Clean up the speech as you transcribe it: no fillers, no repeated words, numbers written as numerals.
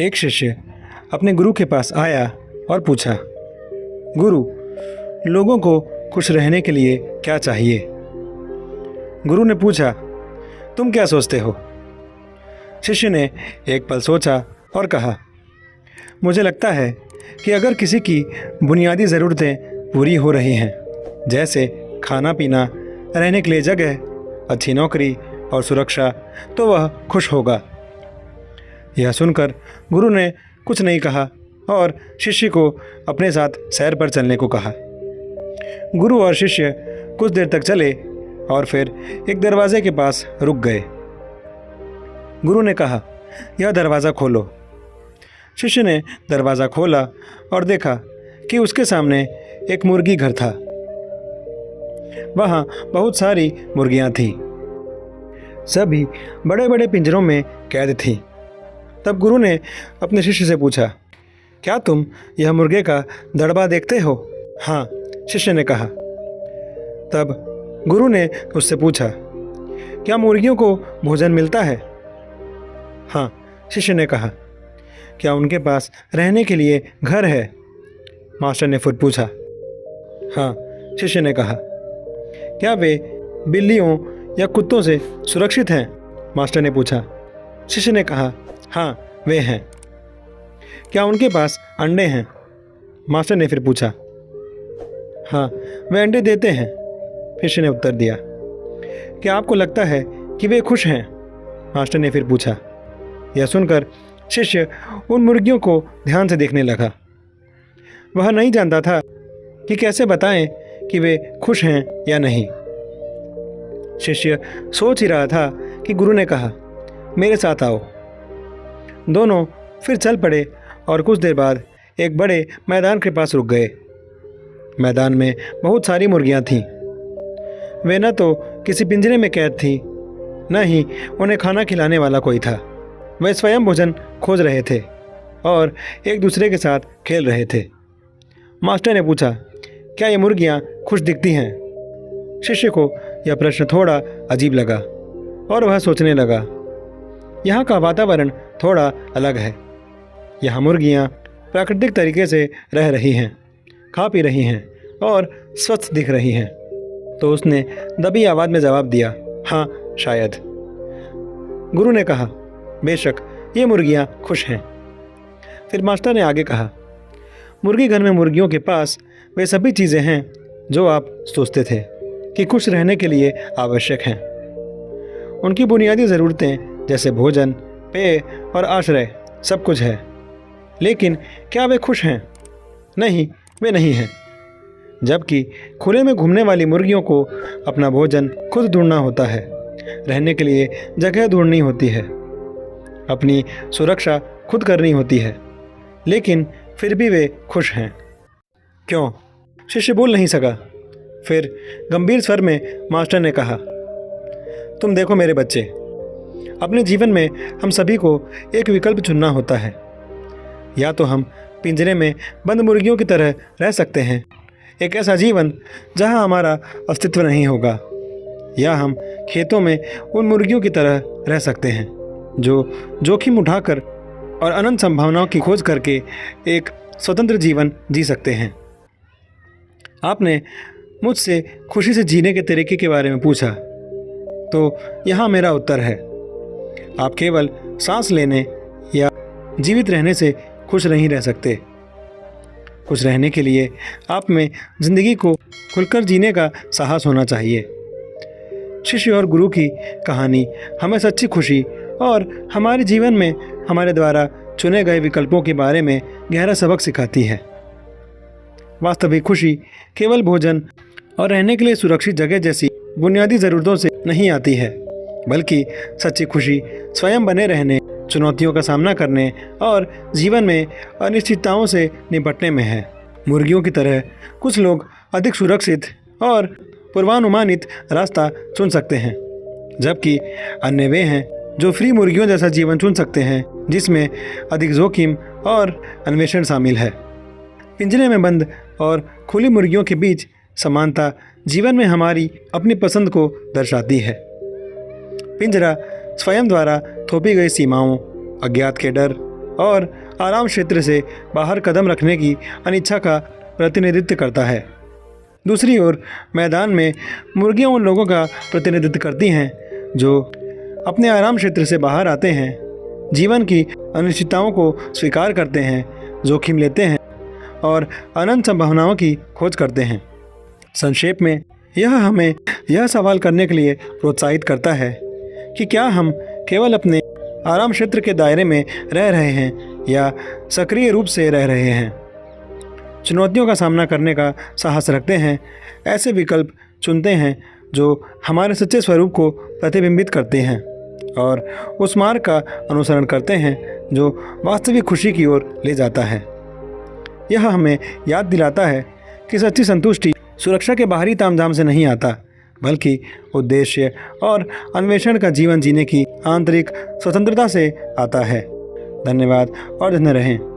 एक शिष्य अपने गुरु के पास आया और पूछा, गुरु, लोगों को खुश रहने के लिए क्या चाहिए? गुरु ने पूछा, तुम क्या सोचते हो? शिष्य ने एक पल सोचा और कहा, मुझे लगता है कि अगर किसी की बुनियादी ज़रूरतें पूरी हो रही हैं, जैसे खाना पीना, रहने के लिए जगह, अच्छी नौकरी और सुरक्षा, तो वह खुश होगा। यह सुनकर गुरु ने कुछ नहीं कहा और शिष्य को अपने साथ सैर पर चलने को कहा। गुरु और शिष्य कुछ देर तक चले और फिर एक दरवाजे के पास रुक गए। गुरु ने कहा, यह दरवाज़ा खोलो। शिष्य ने दरवाज़ा खोला और देखा कि उसके सामने एक मुर्गी घर था। वहाँ बहुत सारी मुर्गियाँ थीं। सभी बड़े बड़े पिंजरों में कैद थीं। तब गुरु ने अपने शिष्य से पूछा, क्या तुम यह मुर्गे का दड़बा देखते हो? हाँ, शिष्य ने कहा। तब गुरु ने उससे पूछा, क्या मुर्गियों को भोजन मिलता है? हाँ, शिष्य ने कहा। क्या उनके पास रहने के लिए घर है? मास्टर ने फिर पूछा। हाँ, शिष्य ने कहा। क्या वे बिल्लियों या कुत्तों से सुरक्षित हैं? मास्टर ने पूछा। शिष्य ने कहा, हाँ, वे हैं। क्या उनके पास अंडे हैं? मास्टर ने फिर पूछा। हाँ, वे अंडे देते हैं, शिष्य ने उत्तर दिया। क्या आपको लगता है कि वे खुश हैं? मास्टर ने फिर पूछा। यह सुनकर शिष्य उन मुर्गियों को ध्यान से देखने लगा। वह नहीं जानता था कि कैसे बताएं कि वे खुश हैं या नहीं। शिष्य सोच ही रहा था कि गुरु ने कहा, मेरे साथ आओ। दोनों फिर चल पड़े और कुछ देर बाद एक बड़े मैदान के पास रुक गए। मैदान में बहुत सारी मुर्गियां थीं। वे न तो किसी पिंजरे में कैद थीं, न ही उन्हें खाना खिलाने वाला कोई था। वे स्वयं भोजन खोज रहे थे और एक दूसरे के साथ खेल रहे थे। मास्टर ने पूछा, क्या ये मुर्गियां खुश दिखती हैं? शिष्य को यह प्रश्न थोड़ा अजीब लगा और वह सोचने लगा, यहाँ का वातावरण थोड़ा अलग है। यहाँ मुर्गियाँ प्राकृतिक तरीके से रह रही हैं, खा पी रही हैं और स्वस्थ दिख रही हैं। तो उसने दबी आवाज़ में जवाब दिया, हाँ, शायद। गुरु ने कहा, बेशक ये मुर्गियाँ खुश हैं। फिर मास्टर ने आगे कहा, मुर्गी घर में मुर्गियों के पास वे सभी चीज़ें हैं जो आप सोचते थे कि खुश रहने के लिए आवश्यक हैं। उनकी बुनियादी ज़रूरतें जैसे भोजन, पेय और आश्रय सब कुछ है। लेकिन क्या वे खुश हैं? नहीं, वे नहीं हैं। जबकि खुले में घूमने वाली मुर्गियों को अपना भोजन खुद ढूंढना होता है, रहने के लिए जगह ढूंढनी होती है, अपनी सुरक्षा खुद करनी होती है, लेकिन फिर भी वे खुश हैं। क्यों? शिष्य बोल नहीं सका। फिर गंभीर स्वर में मास्टर ने कहा, तुम देखो मेरे बच्चे, अपने जीवन में हम सभी को एक विकल्प चुनना होता है। या तो हम पिंजरे में बंद मुर्गियों की तरह रह सकते हैं, एक ऐसा जीवन जहां हमारा अस्तित्व नहीं होगा, या हम खेतों में उन मुर्गियों की तरह रह सकते हैं जो जोखिम उठाकर और अनंत संभावनाओं की खोज करके एक स्वतंत्र जीवन जी सकते हैं। आपने मुझसे खुशी से जीने के तरीके के बारे में पूछा, तो यहाँ मेरा उत्तर है, आप केवल सांस लेने या जीवित रहने से खुश नहीं रह सकते। खुश रहने के लिए आप में ज़िंदगी को खुलकर जीने का साहस होना चाहिए। शिष्य और गुरु की कहानी हमें सच्ची खुशी और हमारे जीवन में हमारे द्वारा चुने गए विकल्पों के बारे में गहरा सबक सिखाती है। वास्तविक खुशी केवल भोजन और रहने के लिए सुरक्षित जगह जैसी बुनियादी ज़रूरतों से नहीं आती है, बल्कि सच्ची खुशी स्वयं बने रहने, चुनौतियों का सामना करने और जीवन में अनिश्चितताओं से निपटने में है। मुर्गियों की तरह कुछ लोग अधिक सुरक्षित और पूर्वानुमानित रास्ता चुन सकते हैं, जबकि अन्य वे हैं जो फ्री मुर्गियों जैसा जीवन चुन सकते हैं, जिसमें अधिक जोखिम और अन्वेषण शामिल है। पिंजरे में बंद और खुली मुर्गियों के बीच समानता जीवन में हमारी अपनी पसंद को दर्शाती है। पिंजरा स्वयं द्वारा थोपी गई सीमाओं, अज्ञात के डर और आराम क्षेत्र से बाहर कदम रखने की अनिच्छा का प्रतिनिधित्व करता है। दूसरी ओर मैदान में मुर्गियां उन लोगों का प्रतिनिधित्व करती हैं जो अपने आराम क्षेत्र से बाहर आते हैं, जीवन की अनिश्चितताओं को स्वीकार करते हैं, जोखिम लेते हैं और अनंत संभावनाओं की खोज करते हैं। संक्षेप में यह हमें यह सवाल करने के लिए प्रोत्साहित करता है कि क्या हम केवल अपने आराम क्षेत्र के दायरे में रह रहे हैं या सक्रिय रूप से रह रहे हैं, चुनौतियों का सामना करने का साहस रखते हैं, ऐसे विकल्प चुनते हैं जो हमारे सच्चे स्वरूप को प्रतिबिंबित करते हैं और उस मार्ग का अनुसरण करते हैं जो वास्तविक खुशी की ओर ले जाता है। यह हमें याद दिलाता है कि सच्ची संतुष्टि सुरक्षा के बाहरी तामझाम से नहीं आता, बल्कि उद्देश्य और अन्वेषण का जीवन जीने की आंतरिक स्वतंत्रता से आता है। धन्यवाद और धन्य रहें।